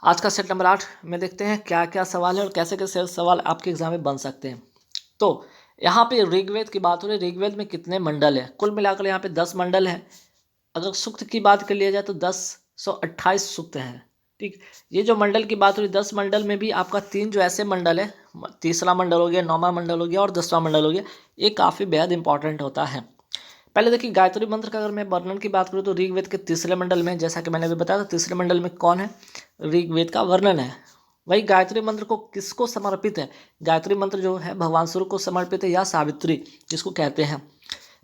आज का set number 8 में देखते हैं क्या क्या सवाल है और कैसे कैसे सवाल आपके एग्जाम में बन सकते हैं। तो यहाँ पे ऋग्वेद की बात हो रही है। ऋग्वेद में कितने मंडल है? कुल मिलाकर यहाँ पे 10 मंडल है। अगर सूक्त की बात कर लिया जाए तो 1028 सूक्त हैं। ठीक, ये जो मंडल की बात हो रही 10 मंडल में भी आपका 3 जो ऐसे मंडल है, तीसरा मंडल हो गया, 9वां मंडल हो गया और 10वां मंडल हो गया, ये काफ़ी बेहद इंपॉर्टेंट होता है। पहले देखिए गायत्री मंत्र का अगर मैं वर्णन की बात करूँ तो ऋग्वेद के तीसरे मंडल में, जैसा कि मैंने अभी बताया था, तीसरे मंडल में कौन है? ऋग्वेद का वर्णन है। वही गायत्री मंत्र को किसको समर्पित है? गायत्री मंत्र जो है भगवान सूर्य को समर्पित है, या सावित्री जिसको कहते हैं।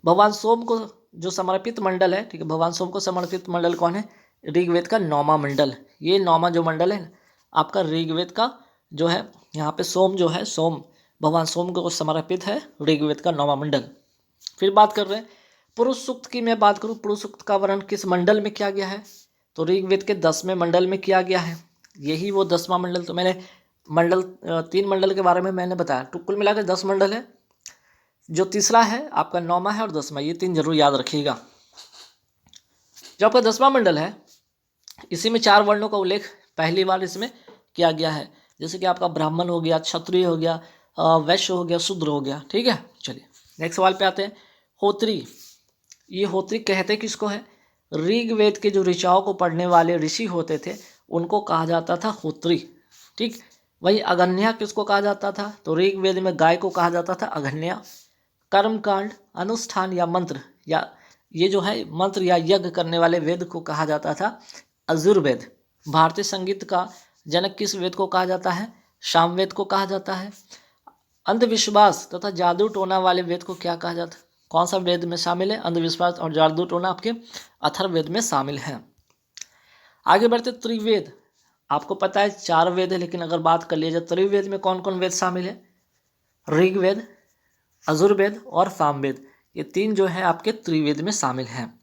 भगवान सोम को जो समर्पित मंडल है, ठीक है, भगवान सोम को समर्पित मंडल कौन है? ऋग्वेद का 9वां मंडल। ये 9वां जो मंडल है आपका ऋग्वेद का जो है, यहाँ पे सोम जो है, सोम भगवान सोम को समर्पित है ऋग्वेद का 9वां मंडल। फिर बात कर रहे हैं पुरुष सूक्त की। मैं बात करूं पुरुष सूक्त का वर्णन किस मंडल में किया गया है? तो ऋग्वेद के 10वें मंडल में किया गया है। यही वो 10वां मंडल, तो मैंने मंडल 3 मंडल के बारे में मैंने बताया। तो कुल मिलाकर 10 मंडल है। जो तीसरा है आपका 9वां है और 10वां, ये 3 जरूर याद रखिएगा। जो आपका 10वां मंडल है इसी में 4 वर्णों का उल्लेख पहली बार इसमें किया गया है। जैसे कि आपका ब्राह्मण हो गया, क्षत्रिय हो गया, वैश्य हो गया, शूद्र हो गया। ठीक है, चलिए नेक्स्ट सवाल पे आते हैं। होत्री, ये होत्री कहते किसको है? ऋग्वेद के जो ऋचाओं को पढ़ने वाले ऋषि होते थे उनको कहा जाता था होत्री। ठीक, वही अगन्या किसको कहा जाता था? तो ऋग्वेद में गाय को कहा जाता था अगन्या। कर्मकांड, अनुष्ठान या मंत्र, या ये जो है मंत्र या यज्ञ करने वाले वेद को कहा जाता था अजुर्वेद। भारतीय संगीत का जनक किस वेद को कहा जाता है? सामवेद को कहा जाता है। अंधविश्वास तथा जादू टोना वाले वेद को क्या कहा जाता है? कौन सा वेद में शामिल है? अंधविश्वास और जादू टोना आपके अथर्ववेद में शामिल है। आगे बढ़ते त्रिवेद। आपको पता है 4 वेद है, लेकिन अगर बात कर लिया जाए त्रिवेद में कौन कौन वेद शामिल है? ऋग्वेद, अजुर्वेद और सामवेद, ये 3 जो है आपके त्रिवेद में शामिल हैं।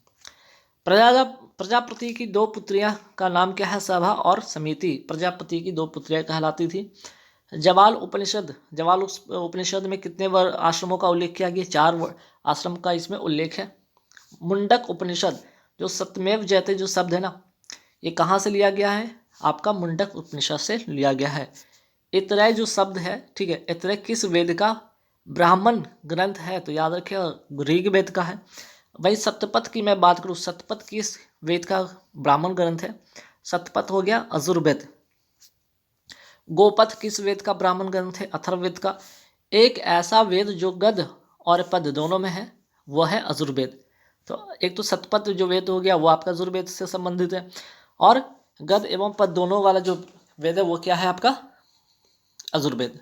प्रजापति की 2 पुत्रियां का नाम क्या है? सभा और समिति। प्रजापति की 2 पुत्रियां कहलाती थी। जवाल उपनिषद में कितने आश्रमों का उल्लेख किया गया? 4 आश्रम का इसमें उल्लेख है। मुंडक उपनिषद, जो सत्यमेव जयते जो शब्द है ना, ये कहाँ से लिया गया है? आपका मुंडक उपनिषद से लिया गया है। इतरेय जो शब्द है, ठीक है, इतरेय किस वेद का ब्राह्मण ग्रंथ है? तो याद रखिए ऋग्वेद का है। वही सतपथ की मैं बात करूँ, सतपथ किस वेद का ब्राह्मण ग्रंथ है? सतपथ हो गया अजुर्वेद। गोपथ किस वेद का ब्राह्मण ग्रंथ है? अथर्ववेद का। एक ऐसा वेद जो गद और पद दोनों में है, वह है अजुर्वेद। तो एक तो सतपथ जो वेद हो गया वो आपका अजुर्वेद से संबंधित है, और गद एवं पद दोनों वाला जो वेद है वो क्या है? आपका अजुर्वेद।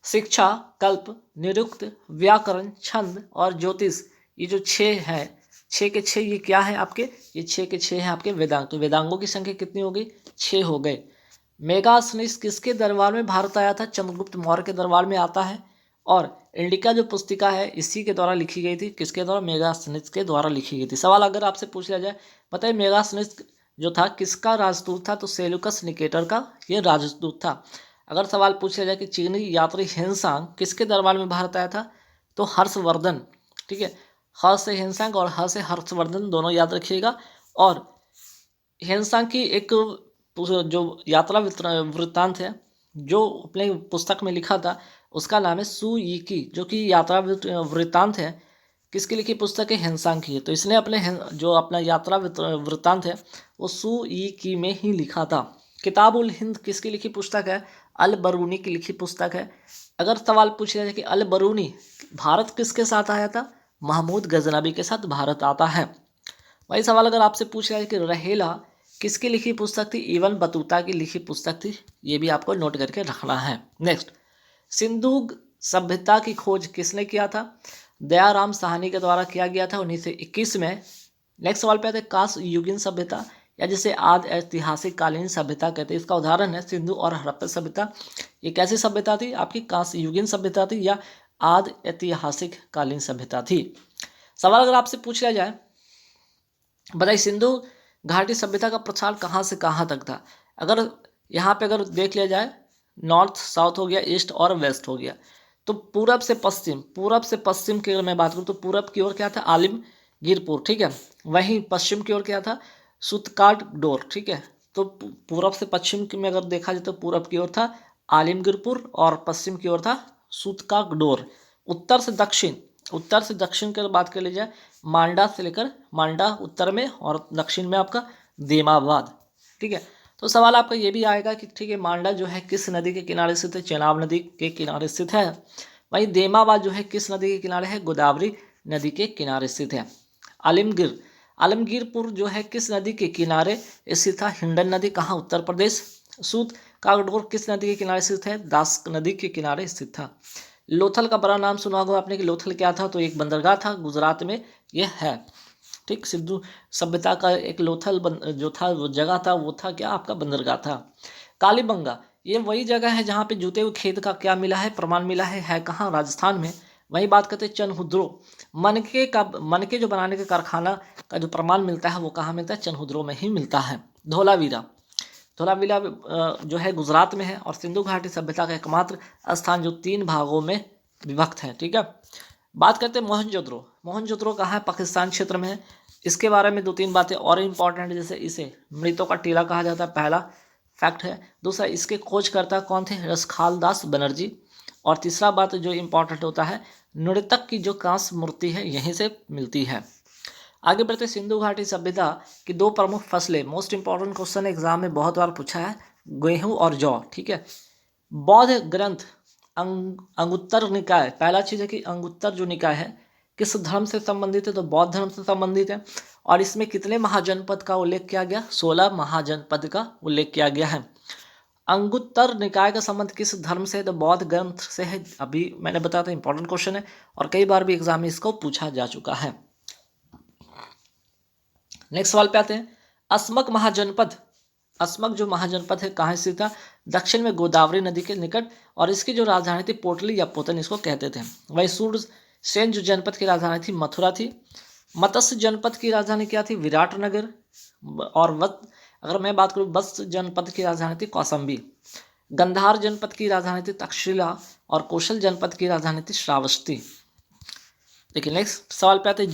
शिक्षा, कल्प, निरुक्त, व्याकरण, छंद और ज्योतिष, ये जो 6 है, 6 के 6 ये क्या है आपके? ये 6 के 6 हैं आपके वेदांग। तो वेदांगों की संख्या कितनी हो गई? 6 हो गए। मेगासनिस किसके दरबार में भारत आया था? चंद्रगुप्त मौर्य के दरबार में आता है। और इंडिका जो पुस्तिका है इसी के द्वारा लिखी गई थी। किसके द्वारा? मेगासनिस के द्वारा लिखी गई थी। सवाल अगर आपसे पूछ लिया जाए, बताइए मेगासनिस जो था किसका राजदूत था? तो सेल्यूकस निकेटर का ये राजदूत था। अगर सवाल पूछ लिया जाए कि चीनी यात्री हेनसांग किसके दरबार में भारत आया था? तो हर्षवर्धन। ठीक है, ह से हेनसांग और ह से हर्षवर्धन दोनों याद रखिएगा। और हेनसांग की एक जो यात्रा वृत्तांत है जो अपने पुस्तक में लिखा था, उसका नाम है सु यी की, जो कि यात्रा वृत्तांत है। किसकी लिखी पुस्तक है? हेनसांग की है। तो इसने अपने जो अपना यात्रा वृत्तांत है वो सु यी की में ही लिखा था। किताब उल हिंद किसकी लिखी पुस्तक है? अल बरूनी की लिखी पुस्तक है। अगर सवाल पूछा जाए कि अल बरूनी भारत किसके साथ आया था? महमूद गजनबी के साथ भारत आता है। वही सवाल अगर आपसे पूछ रहा है कि रहेला किसकी लिखी पुस्तक थी? इवन बतूता की लिखी पुस्तक थी। ये भी आपको नोट करके रखना है। नेक्स्ट, सिंधु सभ्यता की खोज किसने किया था? दयाराम साहनी के द्वारा किया गया था 1921 में। नेक्स्ट सवाल पे आते हैं कांस्य युगीन सभ्यता, या जिसे आदि ऐतिहासिक कालीन सभ्यता कहते हैं। इसका उदाहरण है सिंधु और हड़प्पा सभ्यता। ये कैसी सभ्यता थी? आपकी कांस्य युगीन सभ्यता थी या आदि ऐतिहासिक कालीन सभ्यता थी। सवाल अगर आपसे पूछ लिया जाए, बताइए सिंधु घाटी सभ्यता का प्रचार कहाँ से कहाँ तक था? अगर यहाँ पे अगर देख लिया जाए, नॉर्थ साउथ हो गया, ईस्ट और वेस्ट हो गया। तो पूरब से पश्चिम की अगर मैं बात करूँ तो पूरब की ओर क्या था? आलिमगीरपुर। ठीक है, वहीं पश्चिम की ओर क्या था? सूतकाट-डोर, ठीक है। तो पूरब से पश्चिम में अगर देखा जाए तो पूरब की ओर था आलिमगीरपुर और पश्चिम की ओर था सूतकाट-डोर। उत्तर से दक्षिण की बात कर ली जाए, मांडा से लेकर मांडा उत्तर में और दक्षिण में आपका देमाबाद, ठीक है। तो सवाल आपका ये भी आएगा कि ठीक है, मांडा जो है किस नदी के किनारे स्थित है? चेनाब नदी के किनारे स्थित है। वहीं देमाबाद जो है किस नदी के किनारे है? गोदावरी नदी के किनारे स्थित है। आलमगीरपुर जो है किस नदी के किनारे स्थित था? हिंडन नदी, कहाँ? उत्तर प्रदेश। सूतकाटडोर किस नदी के किनारे स्थित है? दास नदी के किनारे स्थित था। लोथल का बड़ा नाम सुना होगा आपने कि लोथल क्या था? तो एक बंदरगाह था, गुजरात में यह है, ठीक। सिंधु सभ्यता का एक लोथल जो था वो जगह था, वो था क्या? आपका बंदरगाह था। कालीबंगा ये वही जगह है जहाँ पे जूते हुए खेत का क्या मिला है? प्रमाण मिला है कहाँ? राजस्थान में। वही बात करते हैं चनहुद्रो, मनके जो बनाने के कारखाना का जो प्रमाण मिलता है वो कहाँ मिलता है? चनहुद्रो में ही मिलता है। धोलावीरा जो है गुजरात में है और सिंधु घाटी सभ्यता का एकमात्र स्थान जो 3 भागों में विभक्त है, ठीक है। बात करते हैं मोहनजोदड़ो कहाँ है? पाकिस्तान क्षेत्र में है। इसके बारे में 2-3 बातें और इम्पॉर्टेंट, जैसे इसे मृतों का टीला कहा जाता है, पहला फैक्ट है। दूसरा, इसके खोजकर्ता कौन थे? रसखाल दास बनर्जी। और तीसरा बात जो इम्पॉर्टेंट होता है, नृतक की जो कांस्य मूर्ति है यहीं से मिलती है। आगे बढ़ते, सिंधु घाटी सभ्यता की 2 प्रमुख फसलें। मोस्ट इंपॉर्टेंट क्वेश्चन एग्जाम में बहुत बार पूछा है, गेहूं और जौ, ठीक है। बौद्ध ग्रंथ अंगुत्तर निकाय, पहला चीज है कि अंगुत्तर जो निकाय है किस धर्म से संबंधित है? तो बौद्ध धर्म से संबंधित है। और इसमें कितने महाजनपद का उल्लेख किया गया? 16 महाजनपद का उल्लेख किया गया है। अंगुत्तर निकाय का संबंध किस धर्म से? तो बौद्ध ग्रंथ से है। अभी मैंने बताया था, इंपॉर्टेंट क्वेश्चन है और कई बार भी एग्जाम में इसको पूछा जा चुका है। नेक्स्ट सवाल पे आते हैं। अस्मक जो महाजनपद है कहाँ स्थित था? दक्षिण में गोदावरी नदी के निकट, और इसकी जो राजधानी थी पोटली या पोतन इसको कहते थे। वही सूरसेन जो जनपद की राजधानी थी मथुरा थी। मत्स्य जनपद की राजधानी क्या थी? विराटनगर। और अगर मैं बात करूँ वत्स जनपद की राजधानी थी कौसंबी। गंधार जनपद की राजधानी थी तक्षशिला और कौशल जनपद की राजधानी थी श्रावस्ती। देखिए नेक्स्ट सवाल पे आते हैं।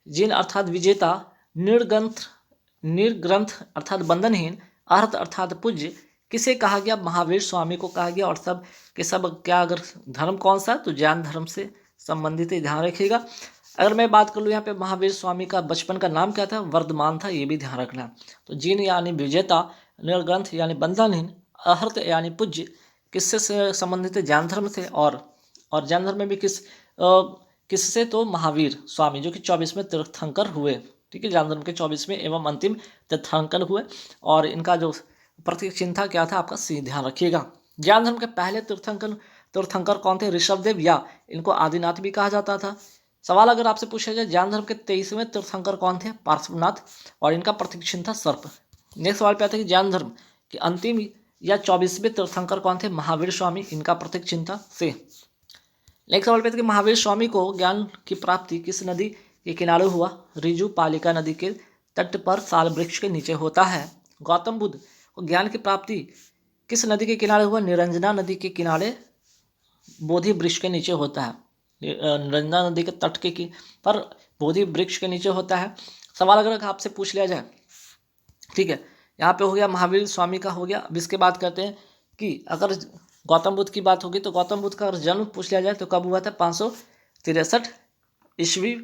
जीन अर्थात विजेता, निर्ग्रंथ अर्थात बंधनहीन, अर्थ अर्थात पूज्य किसे कहा गया? महावीर स्वामी को कहा गया। और सब के सब क्या, अगर धर्म कौन सा? तो जैन धर्म से संबंधित है, ध्यान रखिएगा। अगर मैं बात कर लूँ यहाँ पे महावीर स्वामी का बचपन का नाम क्या था? वर्धमान था, ये भी ध्यान रखना। तो जीन यानी विजेता, निर्ग्रंथ यानी बंधनहीन, अर्थ यानी पूज्य किससे संबंधित है? जैन धर्म से। और जैन धर्म में भी किससे? तो महावीर स्वामी जो कि 24वें तीर्थंकर हुए, ठीक है। जैन धर्म के 24वें एवं अंतिम तीर्थंकर हुए। और इनका जो प्रतीक चिन्ह था क्या था आपका? सी, ध्यान रखिएगा। जैन धर्म के पहले तीर्थंकर कौन थे? ऋषभदेव, या इनको आदिनाथ भी कहा जाता था। सवाल अगर आपसे पूछा जाए जैन धर्म के 23वें तीर्थंकर कौन थे? पार्श्वनाथ, और इनका प्रतीक चिन्ह था सर्प। नेक्स्ट सवाल पे आता है कि जैन धर्म के अंतिम या 24वें तीर्थंकर कौन थे? महावीर स्वामी, इनका प्रतीक चिन्ह था से। नेक्स्ट सवाल पे आता है कि महावीर स्वामी को ज्ञान की प्राप्ति किस नदी के किनारे हुआ? रिजु पालिका नदी के तट पर साल वृक्ष के नीचे होता है। गौतम बुद्ध को ज्ञान की प्राप्ति किस नदी के किनारे हुआ? निरंजना नदी के किनारे बोधि वृक्ष के नीचे होता है। निरंजना नदी के तट के पर बोधि वृक्ष के नीचे होता है। सवाल अगर आपसे पूछ लिया जाए, ठीक है, यहाँ पे हो गया महावीर स्वामी का हो गया। अब इसके बात करते हैं कि अगर गौतम बुद्ध की बात होगी तो गौतम बुद्ध का अगर जन्म पूछ लिया जाए तो कब हुआ था? 563 ईस्वी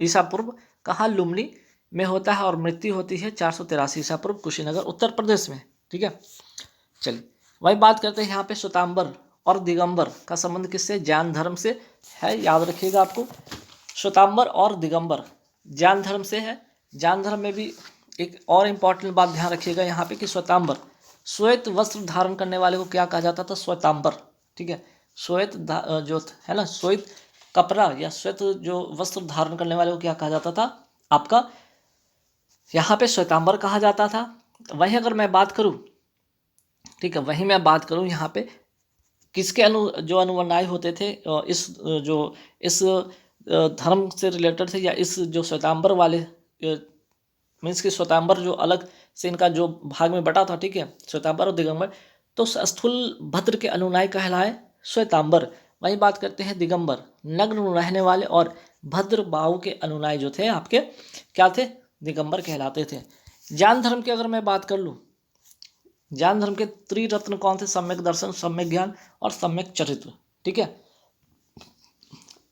ईसा पूर्व, कहाँ? लुम्बिनी में होता है। और मृत्यु होती है 483 ईसा पूर्व, कुशीनगर उत्तर प्रदेश में, ठीक है। चलिए वही बात करते हैं यहाँ पे श्वेतांबर और दिगंबर का संबंध किससे? जैन धर्म से है, याद रखिएगा आपको। श्वेतांबर और दिगंबर जैन धर्म से है। जैन धर्म में भी एक और इम्पॉर्टेंट बात ध्यान रखिएगा यहाँ पे कि श्वेतांबर, श्वेत वस्त्र धारण करने वाले को क्या कहा जाता था? श्वेतांबर, ठीक है। श्वेत जो है ना, श्वेत कपड़ा या श्वेत जो वस्त्र धारण करने वाले को क्या कहा जाता था? आपका यहाँ पे श्वेतांबर कहा जाता था। वहीं अगर मैं बात करूँ, ठीक है, वहीं मैं बात करूँ यहाँ पे किसके जो अनुयायी होते थे इस धर्म से रिलेटेड थे, या इस जो श्वेतांबर वाले मीन्स कि श्वेतांबर जो अलग से इनका जो भाग में बटा था, ठीक है, श्वेतांबर और दिगंबर, तो स्थूल भद्र के अनुयायी कहलाए श्वेतांबर। वही बात करते हैं दिगंबर, नग्न रहने वाले और भद्र बाहु के अनुयायी जो थे आपके क्या थे? दिगंबर कहलाते थे। जैन धर्म की अगर मैं बात कर लूँ, जैन धर्म के त्रिरत्न कौन थे? सम्यक दर्शन, सम्यक ज्ञान और सम्यक चरित्र। ठीक है,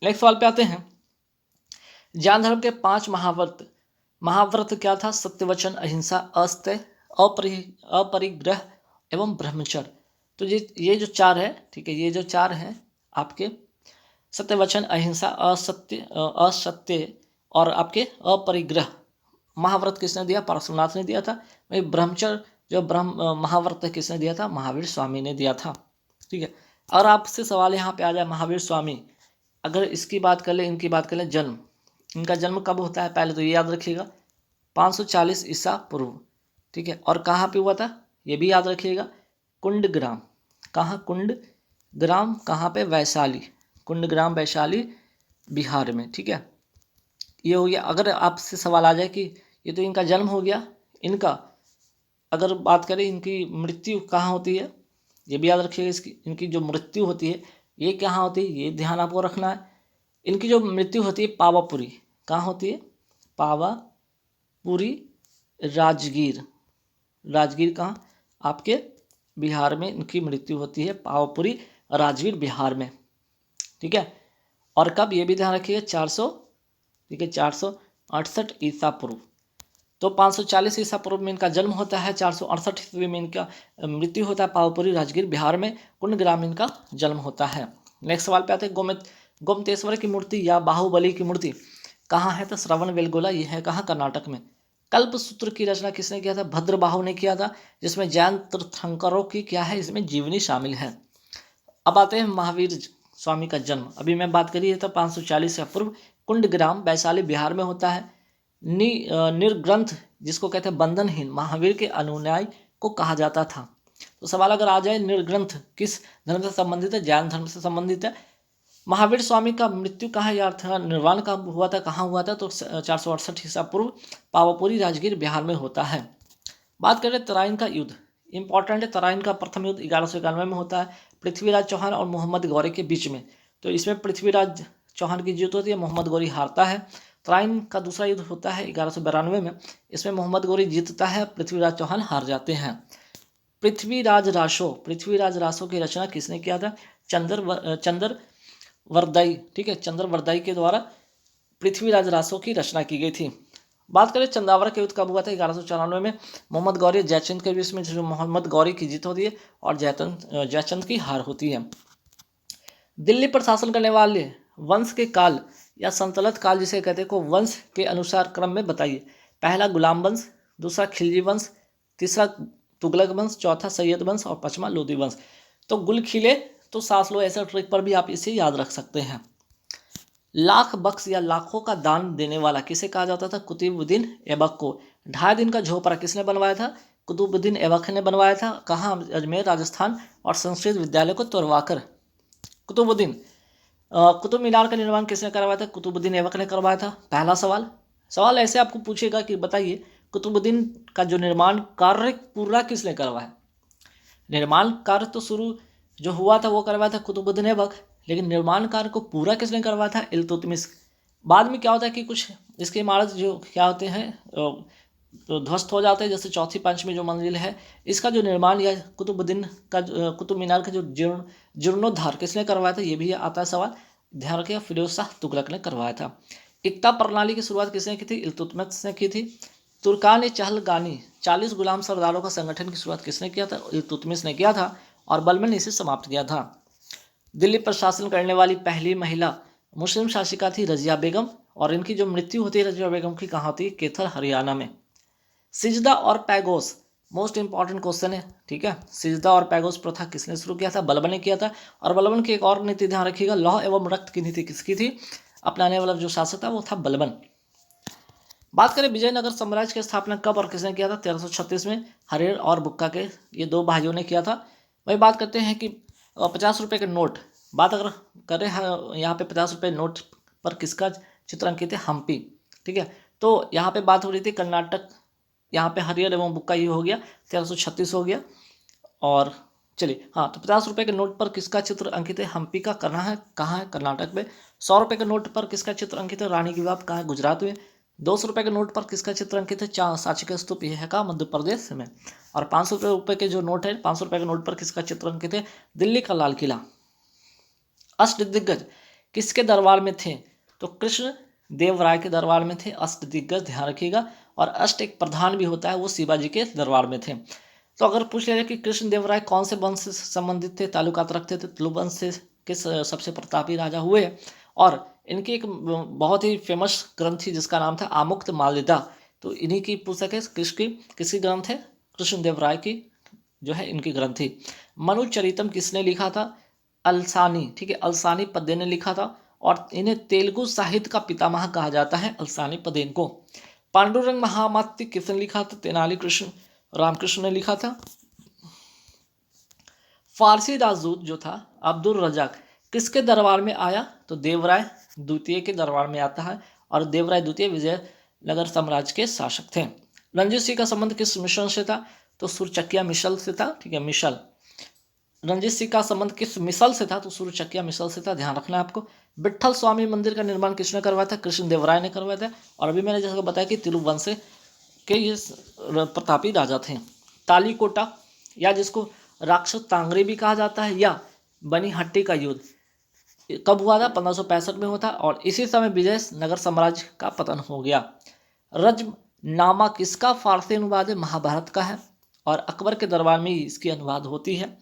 नेक्स्ट सवाल पे आते हैं। जैन धर्म के 5 महाव्रत, महाव्रत क्या था? सत्यवचन, अहिंसा, अस्तेय, अपरिग्रह एवं ब्रह्मचर्य। तो ये जो 4 है, ठीक है, ये जो 4 हैं आपके सत्यवचन, अहिंसा, असत्य और आपके अपरिग्रह, महाव्रत किसने दिया? परशुनाथ ने दिया था। वही ब्रह्मचर्य जो ब्रह्म महाव्रत किसने दिया था? महावीर स्वामी ने दिया था। ठीक है, और आपसे सवाल यहाँ पे आ जाए, महावीर स्वामी अगर इसकी बात कर ले, इनकी बात कर ले, जन्म, इनका जन्म कब होता है? पहले तो ये याद रखिएगा 540 ईसा पूर्व। ठीक है, और कहाँ पे हुआ था? ये भी याद रखिएगा, कुंडग्राम। कहाँ? कुंडग्राम कहाँ पे? वैशाली, कुंडग्राम वैशाली बिहार में। ठीक है, ये हो गया। अगर आपसे सवाल आ जाए कि ये तो इनका जन्म हो गया, इनका अगर बात करें इनकी मृत्यु कहाँ होती है, ये भी याद रखिएगा। इसकी इनकी जो मृत्यु होती है ये कहाँ होती है, ये ध्यान आपको रखना है। इनकी जो मृत्यु होती है पावापुरी, कहाँ होती है? पावापुरी, राजगीर। राजगीर कहाँ? आपके बिहार में इनकी मृत्यु होती है, पावापुरी राजगीर बिहार में। ठीक है, और कब? ये भी ध्यान रखिएगा 400, ठीक है, 468 ईसा पूर्व। तो 540 ईसा पूर्व में इनका जन्म होता है, 468 ईस्वी में इनका मृत्यु होता है, पावापुरी राजगीर बिहार में, कुंडग्राम इनका जन्म होता है। नेक्स्ट सवाल पे आते हैं। गोमतेश्वर की मूर्ति या बाहुबली की मूर्ति कहाँ है? तो श्रवण बेलगोला, ये है कहाँ? कर्नाटक में। कल्पसूत्र की रचना किसने किया था? भद्रबाहु ने किया था, जिसमें जैन तीर्थंकरों की क्या है? इसमें जीवनी शामिल है। अब आते हैं महावीर स्वामी का जन्म। अभी मैं बात करी है तो 540 से पूर्व कुंडग्राम वैशाली बिहार में होता है। निर्ग्रंथ जिसको कहते हैं बंधनहीन महावीर के अनुयायी को कहा जाता था। तो सवाल अगर आ जाए निर्ग्रंथ किस धर्म से संबंधित है? जैन धर्म से संबंधित है। महावीर स्वामी का मृत्यु कहाँ या निर्वाण कब हुआ था? कहाँ हुआ था? तो 468 ईसा पूर्व पावापुरी राजगीर बिहार में होता है। बात करें तराइन का युद्ध, इंपॉर्टेंट है। तराइन का प्रथम युद्ध 1191 में होता है, पृथ्वीराज चौहान और मोहम्मद गौरी के बीच में। तो इसमें पृथ्वीराज चौहान की जीत होती है, मोहम्मद गौरी हारता है। तराइन का दूसरा युद्ध होता है 1192 में, इसमें मोहम्मद गौरी जीतता है, पृथ्वीराज चौहान हार जाते हैं। पृथ्वीराज रासो की रचना किसने किया था? चंद्रवरदाई। ठीक है, चंद्रवरदाई के द्वारा पृथ्वीराज रासो की रचना की गई थी। बात करें चंदावरा के युद्ध कब हुआ था? 1194 में, मोहम्मद गौरी जयचंद के बीच में, जो मोहम्मद गौरी की जीत होती है और जयचंद की हार होती है। दिल्ली पर शासन करने वाले वंश के काल या संतलत काल जिसे कहते हैं को वंश के अनुसार क्रम में बताइए। पहला गुलाम वंश, दूसरा खिलजी वंश, तीसरा तुगलक वंश, चौथा सैयद वंश और पांचवा लोधी वंश। तो गुल खिले तो सांस लो, ऐसा ट्रिक पर भी आप इसे याद रख सकते हैं। लाख बख्श या लाखों का दान देने वाला किसे कहा जाता था? कुतुबुद्दीन ऐबक को। 2.5 दिन का झोपड़ा किसने बनवाया था? कुतुबुद्दीन ऐबक ने बनवाया था। कहाँ? अजमेर राजस्थान, और संस्कृत विद्यालय को तोड़वाकर। कुतुबुद्दीन कुतुब मीनार का निर्माण किसने करवाया था? कुतुबुद्दीन ऐबक ने करवाया था। पहला सवाल ऐसे आपको पूछेगा कि बताइए कुतुबुद्दीन का जो निर्माण कार्य पूरा किसने करवाया? निर्माण कार्य तो शुरू जो हुआ था वो करवाया था कुतुबुद्दीन ऐबक, लेकिन निर्माण कार्य को पूरा किसने करवाया था? इल्तुतमिश। बाद में क्या होता है कि कुछ इसके इमारत जो क्या होते हैं तो ध्वस्त हो जाते हैं, जैसे चौथी पांचवी जो मंजिल है, इसका जो निर्माण या कुतुबुद्दीन का कुतुब मीनार का जो जीर्णोद्धार किसने करवाया था? ये भी आता है सवाल, ध्यान रखिएगा। फिरोज शाह तुगलक ने करवाया था। एकता प्रणाली की शुरुआत किसने की थी? इल्तुतमिश ने की थी। तुर्कान चहलगानी 40 गुलाम सरदारों का संगठन की शुरुआत किसने किया था? इल्तुतमिश ने किया था, और बलबन ने इसे समाप्त किया था। दिल्ली पर शासन करने वाली पहली महिला मुस्लिम शासिका थी रजिया बेगम, और इनकी जो मृत्यु होती है रजिया बेगम की कहाँ होती है? कैथल हरियाणा में। सिजदा और पैगोस मोस्ट इंपॉर्टेंट क्वेश्चन है। ठीक है, सिजदा और पैगोस प्रथा किसने शुरू किया था? बलबन ने किया था। और बलबन की एक और नीति ध्यान रखिएगा, लौह एवं रक्त की नीति किसकी थी? अपनाने वाला जो शासक था वो था बलबन। बात करें विजयनगर साम्राज्य की स्थापना कब और किसने किया था? 1336 में हरिहर और बुक्का के ये 2 भाइयों ने किया था। वही बात करते हैं कि 50 रुपये के नोट, बात अगर करें यहाँ पे 50 रुपये नोट पर किसका चित्र अंकित है? हम्पी। ठीक है, तो यहाँ पे बात हो रही थी कर्नाटक, यहाँ पे हरिहर एवं बुक्का ये हो गया, 1336 हो गया। और चलिए हाँ, तो 50 रुपये के नोट पर किसका चित्र अंकित है? हम्पी का। करना है कहाँ है? कर्नाटक में। 100 रुपये के नोट पर किसका चित्र अंकित है? रानी की वाव। कहाँ है? गुजरात में। 200 रुपये के नोट पर किसका चित्र अंकित है? सांची का स्तूप, यह है कहाँ? मध्य प्रदेश में। और 500 रुपये के जो नोट है, 500 रुपये के नोट पर किसका चित्र अंकित है? दिल्ली का लाल किला। अष्टदिग्गज किसके दरबार में थे? तो कृष्ण देव राय के दरबार में थे अष्टदिग्गज, ध्यान रखिएगा। और अष्ट एक प्रधान भी होता है, वो शिवाजी के दरबार में थे। तो अगर पूछ लिया कि कृष्ण देव राय कौन से वंश से संबंधित थे, ताल्लुकात रखते थे, तुलु वंश से के सबसे प्रतापी राजा हुए। और इनकी एक बहुत ही फेमस ग्रंथ थी जिसका नाम था आमुक्त माल्यदा। तो इन्हीं की पुस्तक है, किसकी ग्रंथ है? कृष्ण देव राय की जो है इनकी ग्रंथ थी। मनु चरितम किसने लिखा था? अलसानी, ठीक है, अलसानी पद्य ने लिखा था। और इन्हें तेलुगु साहित्य का पितामह कहा जाता है, अलसानी पदेन को। पांडुरंग महामात्य किसने लिखा था? तेनाली कृष्ण रामकृष्ण ने लिखा था। फारसी राजदूत जो था अब्दुल रजाक किसके दरबार में आया? तो देवराय द्वितीय के दरबार में आता है। और देवराय द्वितीय विजयनगर साम्राज्य के शासक थे। रंजीत सिंह का संबंध किस मिशन से था? तो सुरचकिया मिसल से था, ठीक है, मिसल। रंजीत सिंह का संबंध किस मिसल से था? तो सुरचकिया मिसल से था, ध्यान रखना है आपको। विट्ठल स्वामी मंदिर का निर्माण किसने करवाया था? कृष्ण देव राय ने करवाया था। और अभी मैंने जैसा बताया कि तिरुवंश के ये प्रतापी राजा थे। तालीकोटा या जिसको राक्षस तांगरे भी कहा जाता है, या बनीहट्टी का युद्ध कब हुआ था? 1565 में हुआ था। और इसी समय विजयनगर साम्राज्य का पतन हो गया। रज्मनामा किसका फारसी अनुवाद है? महाभारत का है। और अकबर के दरबार में इसकी अनुवाद होती है।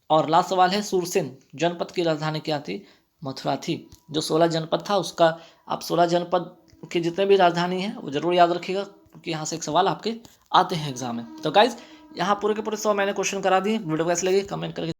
और लास्ट सवाल है, सुरसेन जनपद की राजधानी क्या थी? मथुरा थी। जो 16 जनपद था उसका, आप 16 जनपद के जितने भी राजधानी है वो जरूर याद रखिएगा, क्योंकि यहाँ से एक सवाल आपके आते हैं एग्जाम में। तो गाइज यहाँ पूरे के पूरे 100 मैंने क्वेश्चन करा दिए। वीडियो कैसे लगी कमेंट करके